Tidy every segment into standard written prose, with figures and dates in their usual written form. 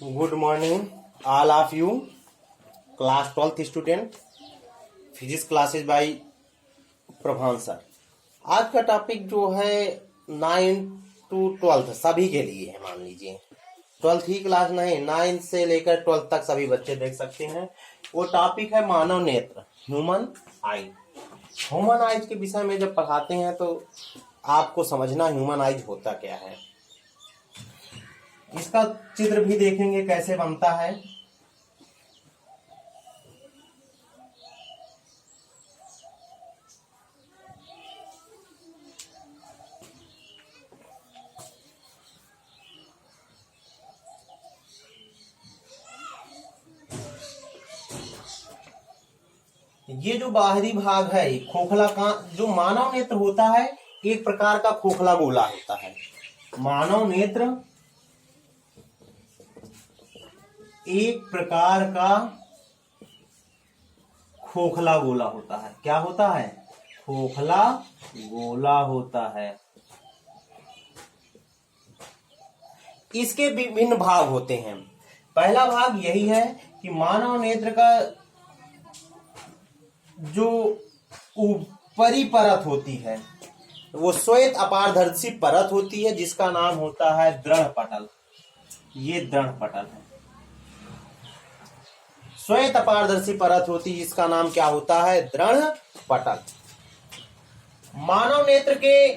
Good morning all of you class 12th student physics classes by Prabhan sir. आज का topic जो है 9 to 12 सभी के लिए है। मान लीजिए 12th ही क्लास नहीं, 9 से लेकर 12th तक सभी बच्चे देख सकते हैं। वो टॉपिक है मानव नेत्र, ह्यूमन आई। ह्यूमन आइज के विषय में जब पढ़ाते हैं तो आपको समझना ह्यूमन आइज होता क्या है। इसका चित्र भी देखेंगे कैसे बनता है। ये जो बाहरी भाग है खोखला का जो मानव नेत्र होता है, एक प्रकार का खोखला गोला होता है। मानव नेत्र एक प्रकार का खोखला गोला होता है। क्या होता है? खोखला गोला होता है। इसके विभिन्न भाग होते हैं। पहला भाग यही है कि मानव नेत्र का जो ऊपरी परत होती है वो श्वेत अपारदर्शी परत होती है, जिसका नाम होता है दृढ़ पटल। ये दृढ़ पटल है। श्वेत अपारदर्शी परत होती है जिसका नाम क्या होता है? दृढ़ पटल। मानव नेत्र के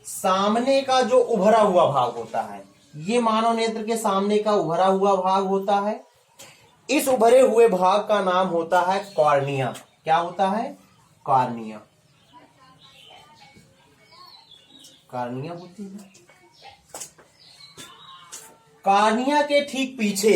सामने का जो उभरा हुआ भाग होता है, ये मानव नेत्र के सामने का उभरा हुआ भाग होता है। इस उभरे हुए भाग का नाम होता है कॉर्निया। क्या होता है? कॉर्निया। कॉर्निया होती है। कॉर्निया के ठीक पीछे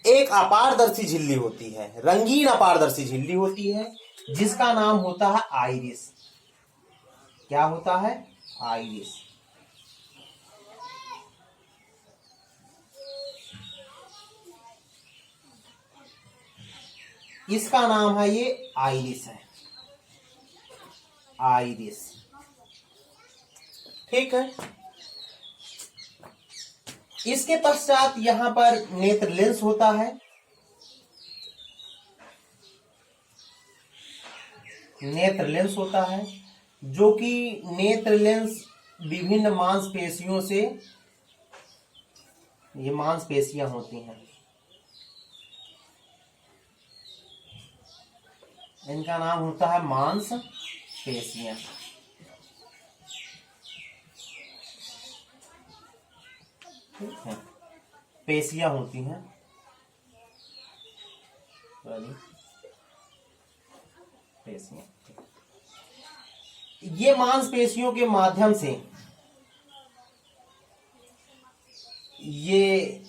एक अपारदर्शी झिल्ली होती है, रंगीन अपारदर्शी झिल्ली होती है, जिसका नाम होता है आइरिस। क्या होता है? आइरिस। इसका नाम है, ये आइरिस है। आइरिस, ठीक है। इसके पश्चात यहां पर नेत्र लेंस होता है। नेत्र लेंस होता है जो कि नेत्र लेंस विभिन्न मांसपेशियों से, ये मांसपेशियां होती हैं, इनका नाम होता है मांसपेशियां। पेशियां होती हैं, पेशियां। ये मांसपेशियों के माध्यम से ये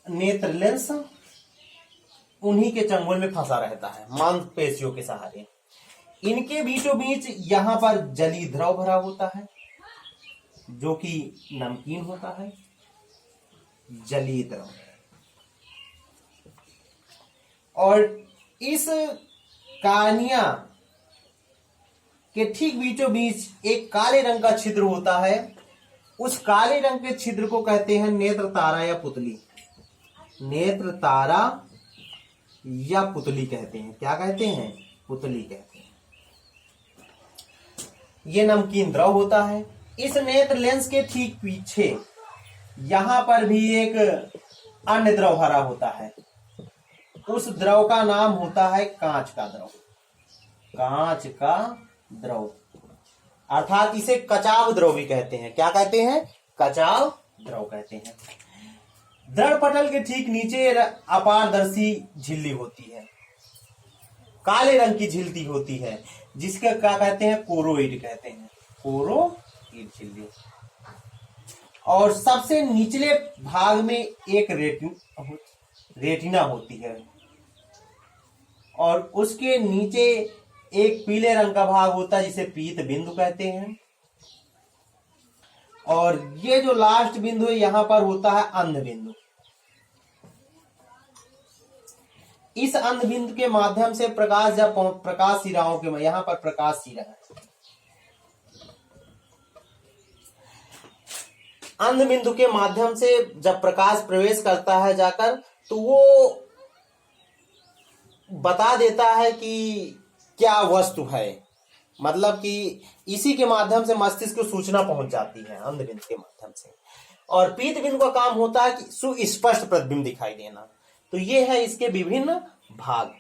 नेत्र लेंस उन्हीं के चंगुल में फंसा रहता है, मांसपेशियों के सहारे। इनके बीचों बीच यहां पर जलीय द्रव भरा होता है, जो कि नमकीन होता है। जलीय द्रव। और इस कॉर्निया के ठीक बीचों बीच एक काले रंग का छिद्र होता है। उस काले रंग के छिद्र को कहते हैं नेत्र तारा या पुतली। नेत्र तारा या पुतली कहते हैं। क्या कहते हैं? पुतली कहते हैं। यह नमकीन द्रव होता है। इस नेत्र लेंस के ठीक पीछे यहां पर भी एक अन्य द्रव भरा होता है। उस द्रव का नाम होता है कांच का द्रव। कांच का द्रव, अर्थात इसे कचाव द्रव भी कहते हैं। क्या कहते हैं? कचाव द्रव कहते हैं। दृढ़ पटल के ठीक नीचे अपारदर्शी झिल्ली होती है, काले रंग की झिल्ली होती है, जिसका क्या कहते हैं? कोरोइड कहते हैं। कोरोइड झिल्ली। और सबसे निचले भाग में एक रेटिना होती है, और उसके नीचे एक पीले रंग का भाग होता है जिसे पीत बिंदु कहते हैं। और ये जो लास्ट बिंदु है यहां पर होता है अंध बिंदु। इस अंध बिंदु के माध्यम से प्रकाश जब प्रकाश सिराओं के, यहां पर प्रकाश सिरा है, अंध बिंदु के माध्यम से जब प्रकाश प्रवेश करता है जाकर, तो वो बता देता है कि क्या वस्तु है, मतलब कि इसी के माध्यम से मस्तिष्क को सूचना पहुंच जाती है अंध बिंदु के माध्यम से। और पीत बिंदु का काम होता है कि सुस्पष्ट प्रतिबिंब दिखाई देना। तो ये है इसके विभिन्न भाग।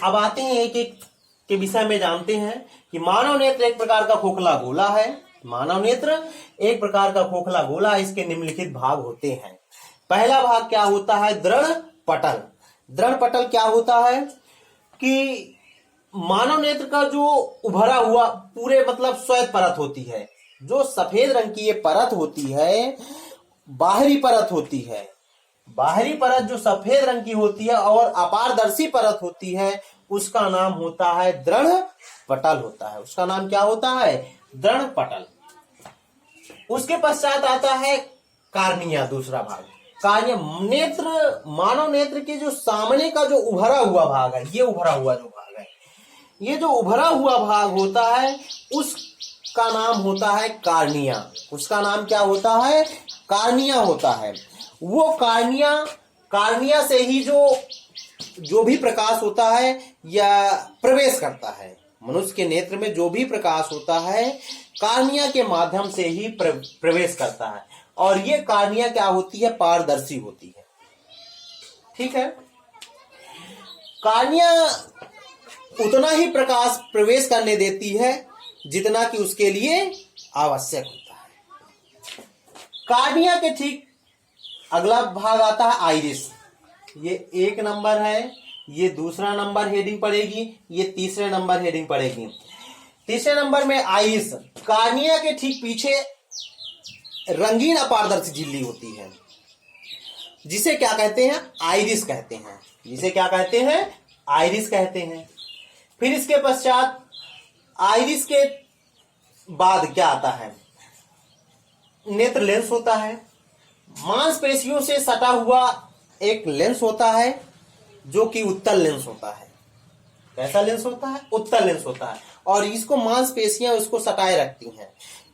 अब आते हैं एक एक के विषय में, जानते हैं कि मानव नेत्र एक प्रकार का खोखला गोला है। मानव नेत्र एक प्रकार का खोखला गोला है। इसके निम्नलिखित भाग होते हैं। पहला भाग क्या होता है? दृढ़ पटल। दृढ़ पटल क्या होता है कि मानव नेत्र का जो उभरा हुआ पूरे मतलब श्वेत परत होती है, जो सफेद रंग की ये परत होती है, बाहरी परत होती है। बाहरी परत जो सफेद रंग की होती है और अपारदर्शी परत होती है, उसका नाम होता है दृढ़ पटल होता है। उसका नाम क्या होता है? दृढ़ पटल। उसके पश्चात आता है कार्निया, दूसरा भाग। कार्निया नेत्र, मानव नेत्र के जो सामने का जो उभरा हुआ भाग है, ये उभरा हुआ जो भाग है, ये जो उभरा हुआ भाग होता है, उसका नाम होता है कार्निया। उसका नाम क्या होता है? कार्निया होता है। वो कार्निया से ही जो भी प्रकाश होता है या प्रवेश करता है, मनुष्य के नेत्र में जो भी प्रकाश होता है, कार्निया के माध्यम से ही प्रवेश करता है। और ये कार्निया क्या होती है? पारदर्शी होती है। ठीक है। कार्निया उतना ही प्रकाश प्रवेश करने देती है जितना कि उसके लिए आवश्यक होता है। कार्निया के ठीक अगला भाग आता है आइरिस। ये 1 नंबर है, ये दूसरा नंबर हेडिंग पड़ेगी, ये तीसरे नंबर हेडिंग पड़ेगी। तीसरे नंबर में आइरिस। कार्निया के ठीक पीछे रंगीन अपारदर्शी झिल्ली होती है, जिसे क्या कहते हैं? आइरिस कहते हैं। जिसे क्या कहते हैं? आइरिस कहते हैं। फिर इसके पश्चात आइरिस के बाद क्या आता है? नेत्र लेंस होता है। मांसपेशियों से सटा हुआ एक लेंस होता है, जो कि उत्तल लेंस होता है। कैसा लेंस होता है? उत्तल लेंस होता है। और इसको मांसपेशियां उसको सटाए रखती हैं।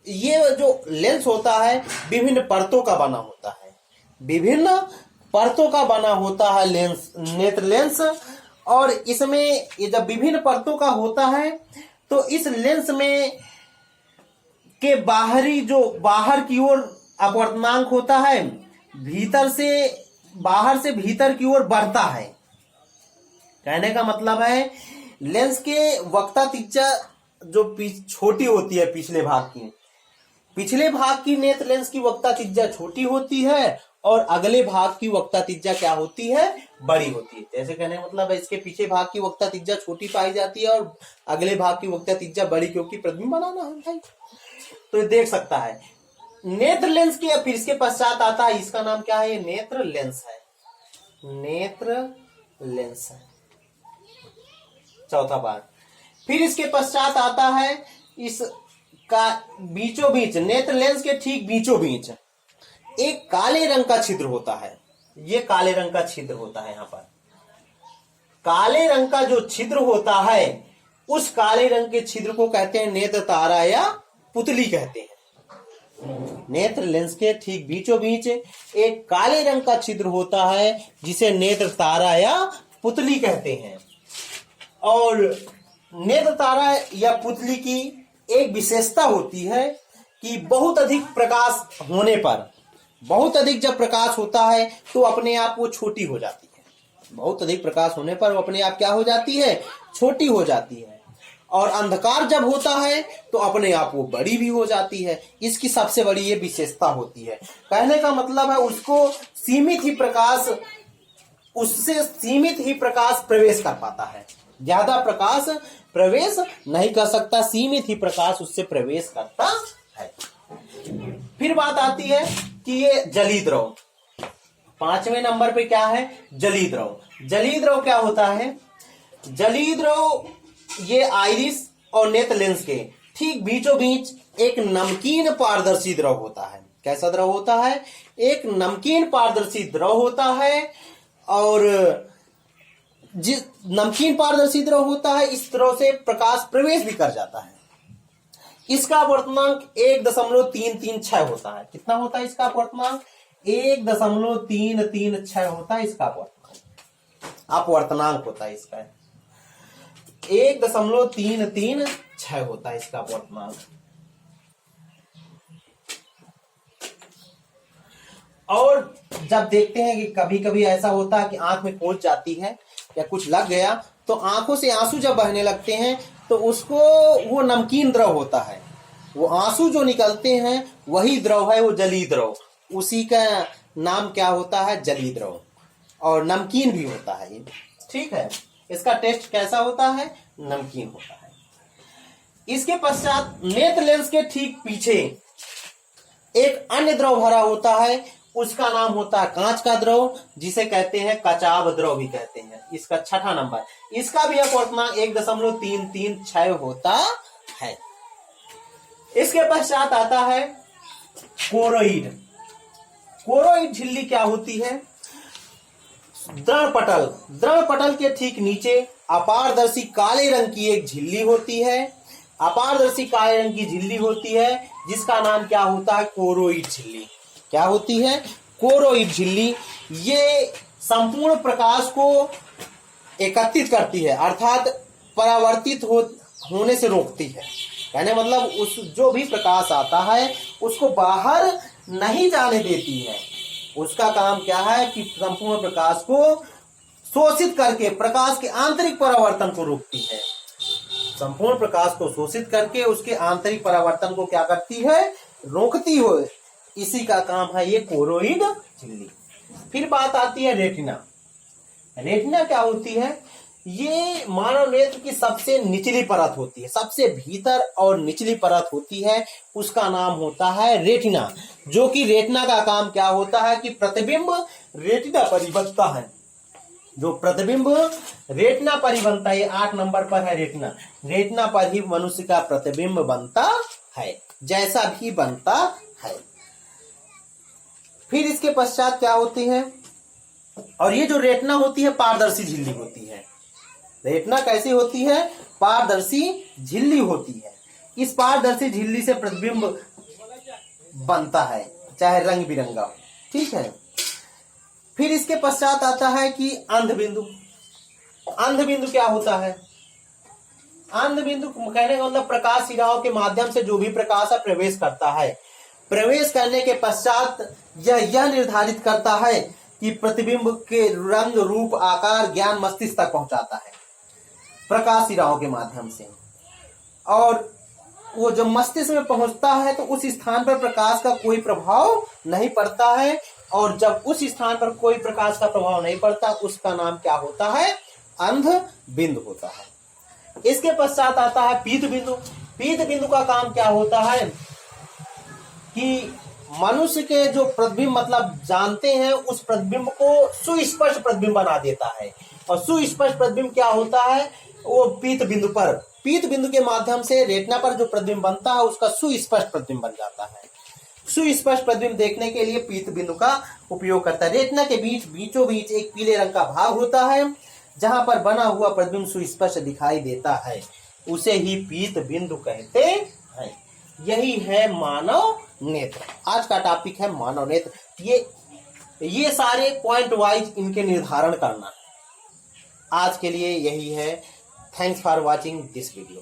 ये जो लेंस होता है विभिन्न परतों का बना होता है। विभिन्न परतों का बना होता है लेंस, नेत्र लेंस। और इसमें ये जब विभिन्न परतों का होता है, तो इस लेंस में के बाहर की ओर अपवर्तनांक होता है, बाहर से भीतर की ओर बढ़ता है। कहने का मतलब है लेंस के वक्ता त्रिज्या जो छोटी होती है, पिछले भाग की नेत्र लेंस की वक्ता त्रिज्या छोटी होती है और अगले भाग की वक्ता त्रिज्या क्या होती है? बड़ी होती है। जैसे कहने का मतलब है इसके पीछे भाग की वक्ता त्रिज्या छोटी पाई जाती है और अगले भाग की वक्ता त्रिज्या बड़ी, क्योंकि प्रतिबिंब बनाना है भाई। तो ये देख सकता है नेत्र लेंस के। फिर इसके पश्चात आता है, इसका नाम क्या है? नेत्र लेंस है। नेत्र लेंस है चौथा भाग। फिर इसके पश्चात आता है इसका बीचों बीच, नेत्र लेंस के ठीक बीचों बीच एक काले रंग का छिद्र होता है। ये काले रंग का छिद्र होता है। यहां पर काले रंग का जो छिद्र होता है, उस काले रंग के छिद्र को कहते हैं नेत्र तारा या पुतली कहते हैं। नेत्र लेंस के ठीक बीचों बीच एक काले रंग का छिद्र होता है, जिसे नेत्र तारा या पुतली कहते हैं। और नेत्र तारा या पुतली की एक विशेषता होती है कि बहुत अधिक प्रकाश होने पर, बहुत अधिक जब प्रकाश होता है तो अपने आप वो छोटी हो जाती है। बहुत अधिक प्रकाश होने पर वो अपने आप क्या हो जाती है? छोटी हो जाती है। और अंधकार जब होता है तो अपने आप वो बड़ी भी हो जाती है। इसकी सबसे बड़ी ये विशेषता होती है। कहने का मतलब है उससे सीमित ही प्रकाश प्रवेश कर पाता है। ज्यादा प्रकाश प्रवेश नहीं कर सकता, सीमित ही प्रकाश उससे प्रवेश करता है। फिर बात आती है कि ये जली द्रव। 5वें नंबर पे क्या है? जली द्रव। जली द्रव क्या होता है? जली द्रव ये आइरिस और नेत्र लेंस के ठीक बीचों बीच एक नमकीन पारदर्शी द्रव होता है। कैसा द्रव होता है? एक नमकीन पारदर्शी द्रव होता है। और जिस नमकीन पारदर्शी द्रव होता है, इस द्रव से प्रकाश प्रवेश भी कर जाता है। इसका अपवर्तनांक 1.336 होता है। कितना होता है इसका अपवर्तनांक? 1.336 होता है इसका अपवर्तनांक होता है इसका 1.336 होता है इसका अपवर्तनांक। और जब देखते हैं कि कभी कभी ऐसा होता है कि आंख में पहुंच जाती है या कुछ लग गया, तो आंखों से आंसू जब बहने लगते हैं तो उसको वो नमकीन द्रव होता है। वो आंसू जो निकलते हैं वही द्रव है, वो जलीय द्रव। उसी का नाम क्या होता है? जलीय द्रव। और नमकीन भी होता है ये। ठीक है, इसका टेस्ट कैसा होता है? नमकीन होता है। इसके पश्चात नेत्र लेंस के ठीक पीछे एक अन्य द्रव भरा होता है, उसका नाम होता है कांच का द्रव, जिसे कहते हैं कचाव द्रव भी कहते हैं। इसका छठा नंबर, इसका भी अपवर्तनांक 1.336 होता है। इसके पश्चात आता है कोरोइड। कोरोइड झिल्ली क्या होती है? द्रवपटल। द्रवपटल के ठीक नीचे अपारदर्शी काले रंग की एक झिल्ली होती है। अपारदर्शी काले रंग की झिल्ली होती है, जिसका नाम क्या होता है? कोरोइड झिल्ली। क्या होती है? कोरोइड झिल्ली। ये संपूर्ण प्रकाश को एकत्रित करती है, अर्थात परावर्तित होने से रोकती है। कहने मतलब उस जो भी प्रकाश आता है उसको बाहर नहीं जाने देती है। उसका काम क्या है कि संपूर्ण प्रकाश को शोषित करके प्रकाश के आंतरिक परावर्तन को रोकती है। संपूर्ण प्रकाश को शोषित करके उसके आंतरिक परावर्तन को क्या करती है? रोकती हो। इसी का काम है ये कोरोइड झिल्ली। फिर बात आती है रेटिना। रेटिना क्या होती है? ये मानव नेत्र की सबसे निचली परत होती है, सबसे भीतर और निचली परत होती है। उसका नाम होता है रेटिना। जो कि रेटिना का काम क्या होता है कि प्रतिबिंब रेटिना पर ही बनता है। जो प्रतिबिंब रेटिना पर ही बनता है, 8 नंबर पर है रेटिना। रेटिना पर ही मनुष्य का प्रतिबिंब बनता है, जैसा भी बनता है। फिर इसके पश्चात क्या होती है? और ये जो रेटिना होती है पारदर्शी झिल्ली होती है। रेटिना कैसी होती है? पारदर्शी झिल्ली होती है। इस पारदर्शी झिल्ली से प्रतिबिंब बनता है, चाहे रंग बिरंगा हो। ठीक है। फिर इसके पश्चात आता है कि अंधबिंदु। अंधबिंदु क्या होता है? अंधबिंदु कहने का मतलब प्रकाश शिराओं के माध्यम से जो भी प्रकाश है प्रवेश करता है। प्रवेश करने के पश्चात यह निर्धारित करता है कि प्रतिबिंब के रंग, रूप, आकार, ज्ञान मस्तिष्क तक पहुंचाता है प्रकाश शिराओं के माध्यम से। और वो जब मस्तिष्क में पहुंचता है तो उस स्थान पर प्रकाश का कोई प्रभाव नहीं पड़ता है। और जब उस स्थान पर कोई प्रकाश का प्रभाव नहीं पड़ता, उसका नाम क्या होता है? अंध बिंदु होता है। इसके पश्चात आता है पीत बिंदु। पीत बिंदु का काम क्या होता है कि मनुष्य के जो प्रतिबिंब मतलब जानते हैं उस प्रतिबिंब को सुस्पष्ट प्रतिबिंब बना देता है। और सुस्पष्ट प्रतिबिंब क्या होता है? वो पीत बिंदु पर, पीत बिंदु के माध्यम से रेटिना पर जो प्रतिबिंब बनता है उसका सुस्पष्ट प्रतिबिंब बन जाता है। सुस्पष्ट प्रतिबिंब देखने के लिए पीत बिंदु का उपयोग करता है। रेटिना के बीचों बीच एक पीले रंग का भाग होता है, जहां पर बना हुआ प्रतिबिंब सुस्पष्ट दिखाई देता है, उसे ही पीत बिंदु कहते हैं। यही है मानव नेत्र। आज का टॉपिक है मानव नेत्र। ये सारे पॉइंट वाइज इनके निर्धारण करना। आज के लिए यही है। Thanks for watching this video.